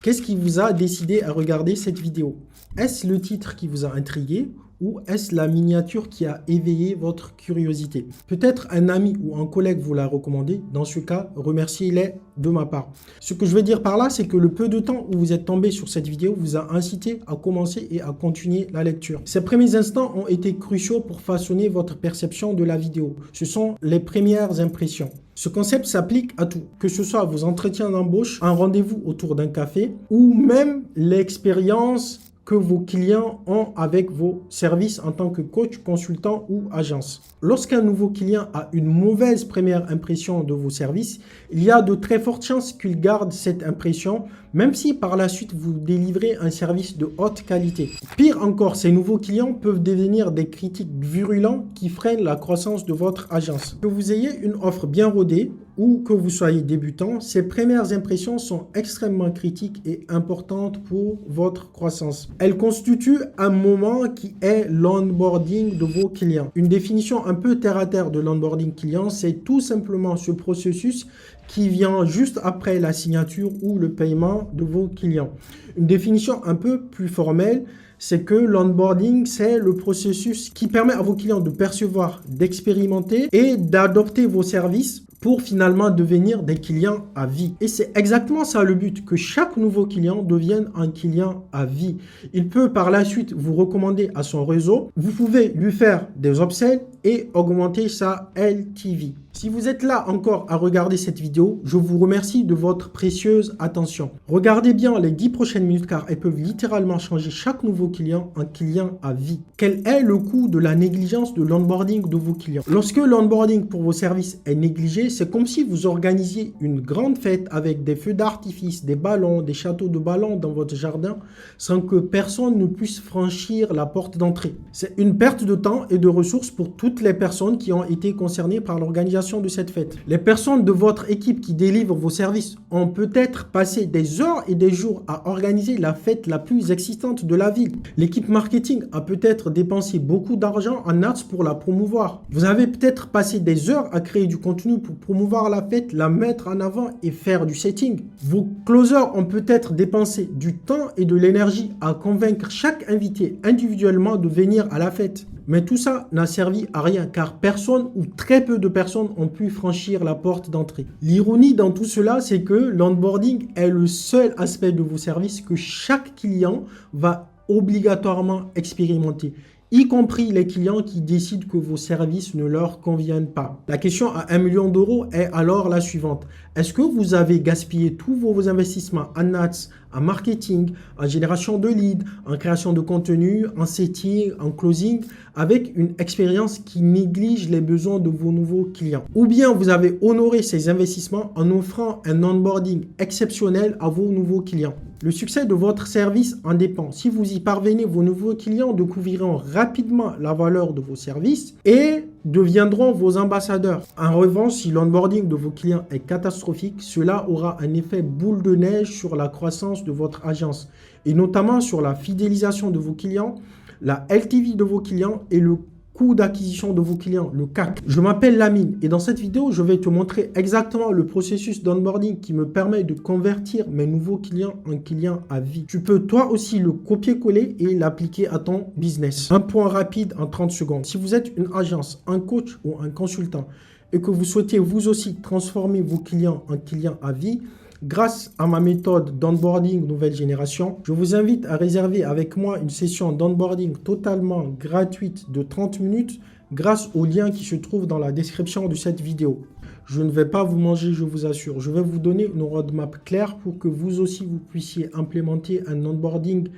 Qu'est-ce qui vous a décidé à regarder cette vidéo? Est-ce le titre qui vous a intrigué ou est-ce la miniature qui a éveillé votre curiosité? Peut-être un ami ou un collègue vous l'a recommandé. Dans ce cas, remerciez-les de ma part. Ce que je veux dire par là, c'est que le peu de temps où vous êtes tombé sur cette vidéo vous a incité à commencer et à continuer la lecture. Ces premiers instants ont été cruciaux pour façonner votre perception de la vidéo. Ce sont les premières impressions. Ce concept s'applique à tout, que ce soit vos entretiens d'embauche, un rendez-vous autour d'un café ou même l'expérience que vos clients ont avec vos services en tant que coach, consultant ou agence. Lorsqu'un nouveau client a une mauvaise première impression de vos services, il y a de très fortes chances qu'il garde cette impression, même si par la suite vous délivrez un service de haute qualité. Pire encore, ces nouveaux clients peuvent devenir des critiques virulents qui freinent la croissance de votre agence. Que vous ayez une offre bien rodée ou que vous soyez débutant, ces premières impressions sont extrêmement critiques et importantes pour votre croissance. Elles constituent un moment qui est l'onboarding de vos clients. Une définition un peu terre à terre de l'onboarding client, c'est tout simplement ce processus qui vient juste après la signature ou le paiement de vos clients. Une définition un peu plus formelle, c'est que l'onboarding, c'est le processus qui permet à vos clients de percevoir, d'expérimenter et d'adopter vos services pour finalement devenir des clients à vie. Et c'est exactement ça le but, que chaque nouveau client devienne un client à vie. Il peut par la suite vous recommander à son réseau. Vous pouvez lui faire des upsells et augmenter sa LTV. Si vous êtes là encore à regarder cette vidéo, je vous remercie de votre précieuse attention. Regardez bien les 10 prochaines minutes car elles peuvent littéralement changer chaque nouveau client en client à vie. Quel est le coût de la négligence de l'onboarding de vos clients? Lorsque l'onboarding pour vos services est négligé, c'est comme si vous organisiez une grande fête avec des feux d'artifice, des ballons, des châteaux de ballons dans votre jardin sans que personne ne puisse franchir la porte d'entrée. C'est une perte de temps et de ressources pour toutes les personnes qui ont été concernées par l'organisation de cette fête. Les personnes de votre équipe qui délivrent vos services ont peut-être passé des heures et des jours à organiser la fête la plus excitante de la ville. L'équipe marketing a peut-être dépensé beaucoup d'argent en ads pour la promouvoir. Vous avez peut-être passé des heures à créer du contenu pour promouvoir la fête, la mettre en avant et faire du setting. Vos closers ont peut-être dépensé du temps et de l'énergie à convaincre chaque invité individuellement de venir à la fête. Mais tout ça n'a servi à rien car personne ou très peu de personnes ont pu franchir la porte d'entrée. L'ironie dans tout cela, c'est que l'onboarding est le seul aspect de vos services que chaque client va obligatoirement expérimenter, y compris les clients qui décident que vos services ne leur conviennent pas. La question à 1 million d'euros est alors la suivante. Est-ce que vous avez gaspillé tous vos investissements en ads, en marketing, en génération de leads, en création de contenu, en setting, en closing, avec une expérience qui néglige les besoins de vos nouveaux clients? Ou bien vous avez honoré ces investissements en offrant un onboarding exceptionnel à vos nouveaux clients? Le succès de votre service en dépend. Si vous y parvenez, vos nouveaux clients découvriront rapidement la valeur de vos services et deviendront vos ambassadeurs. En revanche, si l'onboarding de vos clients est catastrophique, cela aura un effet boule de neige sur la croissance de votre agence et notamment sur la fidélisation de vos clients, la LTV de vos clients et le coût d'acquisition de vos clients, le CAC. Je m'appelle Lamine et dans cette vidéo, je vais te montrer exactement le processus d'onboarding qui me permet de convertir mes nouveaux clients en clients à vie. Tu peux toi aussi le copier-coller et l'appliquer à ton business. Un point rapide en 30 secondes. Si vous êtes une agence, un coach ou un consultant et que vous souhaitez vous aussi transformer vos clients en clients à vie, grâce à ma méthode d'onboarding nouvelle génération, je vous invite à réserver avec moi une session d'onboarding totalement gratuite de 30 minutes grâce au lien qui se trouve dans la description de cette vidéo. Je ne vais pas vous manger, je vous assure. Je vais vous donner une roadmap claire pour que vous aussi vous puissiez implémenter un onboarding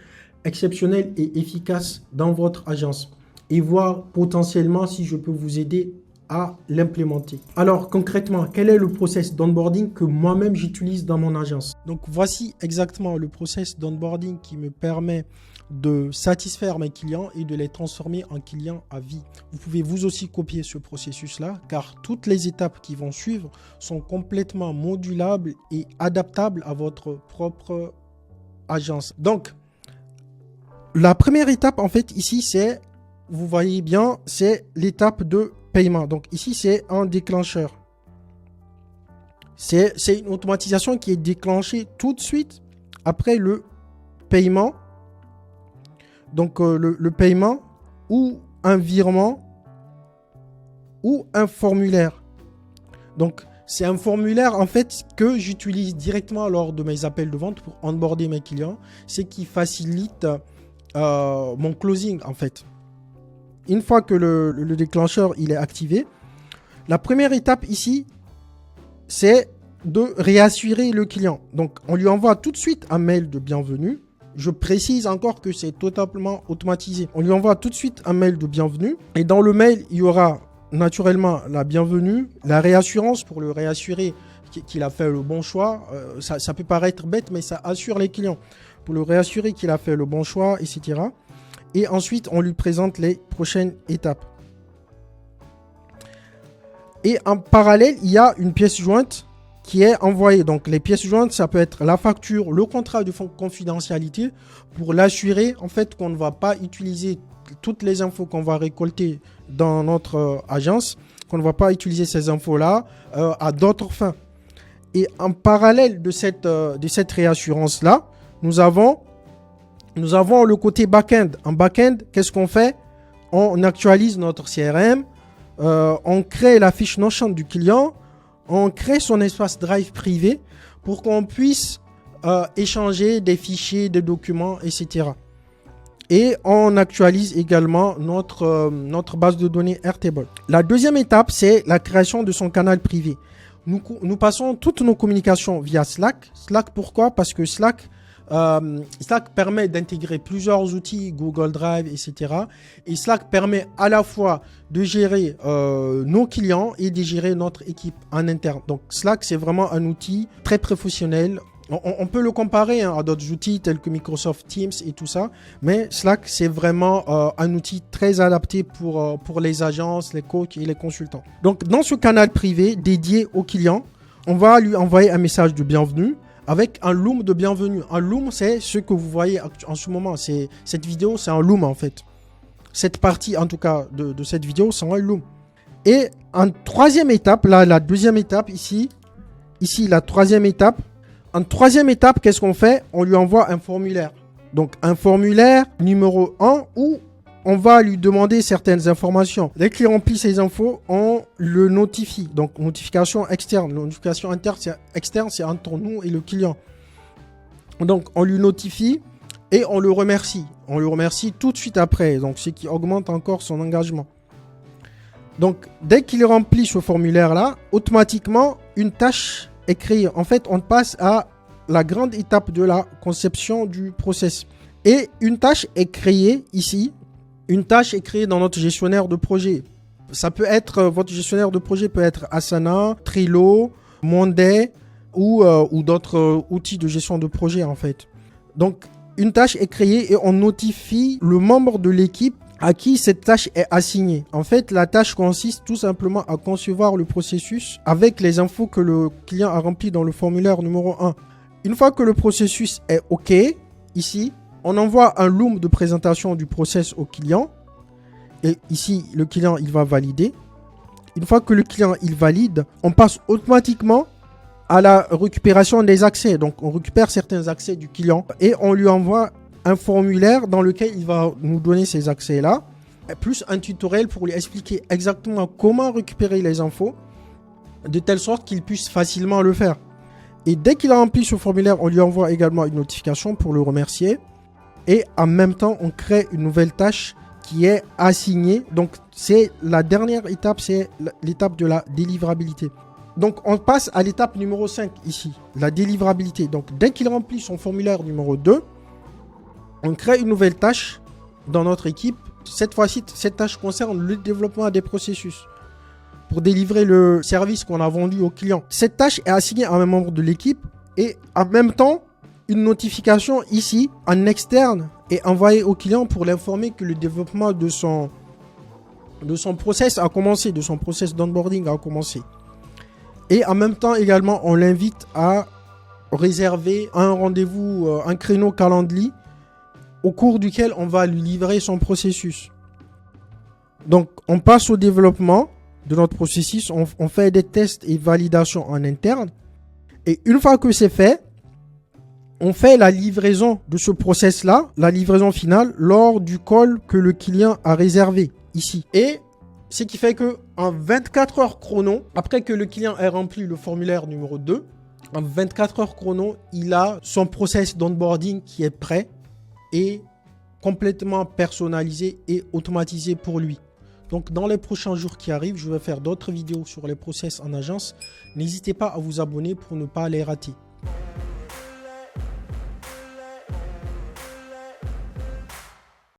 exceptionnel et efficace dans votre agence et voir potentiellement si je peux vous aider à l'implémenter. Alors concrètement, quel est le process d'onboarding que moi-même j'utilise dans mon agence? Donc voici exactement le process d'onboarding qui me permet de satisfaire mes clients et de les transformer en clients à vie. Vous pouvez vous aussi copier ce processus-là car toutes les étapes qui vont suivre sont complètement modulables et adaptables à votre propre agence. Donc, la première étape en fait ici c'est, vous voyez bien, c'est l'étape de paiement. Donc ici, c'est un déclencheur. C'est une automatisation qui est déclenchée tout de suite après le paiement, donc le paiement ou un virement ou un formulaire. Donc, c'est un formulaire en fait que j'utilise directement lors de mes appels de vente pour onboarder mes clients. C'est qui facilite mon closing en fait. Une fois que le déclencheur il est activé, la première étape ici, c'est de réassurer le client. Donc, on lui envoie tout de suite un mail de bienvenue. Je précise encore que c'est totalement automatisé. On lui envoie tout de suite un mail de bienvenue. Et dans le mail, il y aura naturellement la bienvenue, la réassurance pour le réassurer qu'il a fait le bon choix. Ça peut paraître bête, mais ça assure les clients. Pour le réassurer qu'il a fait le bon choix, etc. Et ensuite, on lui présente les prochaines étapes. Et en parallèle, il y a une pièce jointe qui est envoyée. Donc, les pièces jointes, ça peut être la facture, le contrat de confidentialité pour l'assurer en fait qu'on ne va pas utiliser toutes les infos qu'on va récolter dans notre agence, qu'on ne va pas utiliser ces infos-là à d'autres fins. Et en parallèle de cette réassurance-là, nous avons le côté back-end. En back-end, qu'est-ce qu'on fait? On actualise notre CRM, on crée la fiche Notion du client, on crée son espace Drive privé pour qu'on puisse échanger des fichiers, des documents, etc. Et on actualise également notre base de données Airtable. La deuxième étape, c'est la création de son canal privé. Nous passons toutes nos communications via Slack. Slack, pourquoi? Parce que Slack permet d'intégrer plusieurs outils, Google Drive, etc. Et Slack permet à la fois de gérer nos clients et de gérer notre équipe en interne. Donc Slack, c'est vraiment un outil très professionnel. On peut le comparer à d'autres outils tels que Microsoft Teams et tout ça, mais Slack, c'est vraiment un outil très adapté pour les agences, les coachs et les consultants. Donc, dans ce canal privé dédié aux clients, on va lui envoyer un message de bienvenue avec un loom de bienvenue. Un loom, c'est ce que vous voyez en ce moment. Cette vidéo, c'est un loom en fait. Cette partie, en tout cas, de cette vidéo, c'est un loom. Et en troisième étape, là, la deuxième étape ici, la troisième étape. En troisième étape, qu'est-ce qu'on fait? On lui envoie un formulaire. Donc, un formulaire numéro 1 où on va lui demander certaines informations. Dès qu'il remplit ces infos, on le notifie. Donc, notification externe. Notification externe, c'est entre nous et le client. Donc, on lui notifie et on le remercie. On le remercie tout de suite après. Donc, ce qui augmente encore son engagement. Donc, dès qu'il remplit ce formulaire-là, automatiquement, une tâche est créée. En fait, on passe à la grande étape de la conception du process. Et une tâche est créée ici. Une tâche est créée dans notre gestionnaire de projet. Ça peut être, votre gestionnaire de projet peut être Asana, Trello, Monday ou d'autres outils de gestion de projet en fait. Donc, une tâche est créée et on notifie le membre de l'équipe à qui cette tâche est assignée. En fait, la tâche consiste tout simplement à concevoir le processus avec les infos que le client a remplies dans le formulaire numéro 1. Une fois que le processus est OK, ici, on envoie un loom de présentation du process au client. Et ici, le client, il va valider. Une fois que le client, il valide, on passe automatiquement à la récupération des accès. Donc, on récupère certains accès du client et on lui envoie un formulaire dans lequel il va nous donner ces accès-là, plus un tutoriel pour lui expliquer exactement comment récupérer les infos, de telle sorte qu'il puisse facilement le faire. Et dès qu'il a rempli ce formulaire, on lui envoie également une notification pour le remercier. Et en même temps, on crée une nouvelle tâche qui est assignée. Donc, c'est la dernière étape, c'est l'étape de la délivrabilité. Donc, on passe à l'étape numéro 5 ici, la délivrabilité. Donc, dès qu'il remplit son formulaire numéro 2, on crée une nouvelle tâche dans notre équipe. Cette fois-ci, cette tâche concerne le développement des processus pour délivrer le service qu'on a vendu au client. Cette tâche est assignée à un membre de l'équipe et en même temps, une notification ici en externe est envoyée au client pour l'informer que le développement de son process a commencé, de son process d'onboarding a commencé. Et en même temps également, on l'invite à réserver un rendez-vous, un créneau Calendly au cours duquel on va lui livrer son processus. Donc, on passe au développement de notre processus, on fait des tests et validations en interne. Et une fois que c'est fait, on fait la livraison de ce process-là, la livraison finale, lors du call que le client a réservé ici. Et ce qui fait qu'en 24 heures chrono, après que le client ait rempli le formulaire numéro 2, en 24 heures chrono, il a son process d'onboarding qui est prêt et complètement personnalisé et automatisé pour lui. Donc, dans les prochains jours qui arrivent, je vais faire d'autres vidéos sur les process en agence. N'hésitez pas à vous abonner pour ne pas les rater.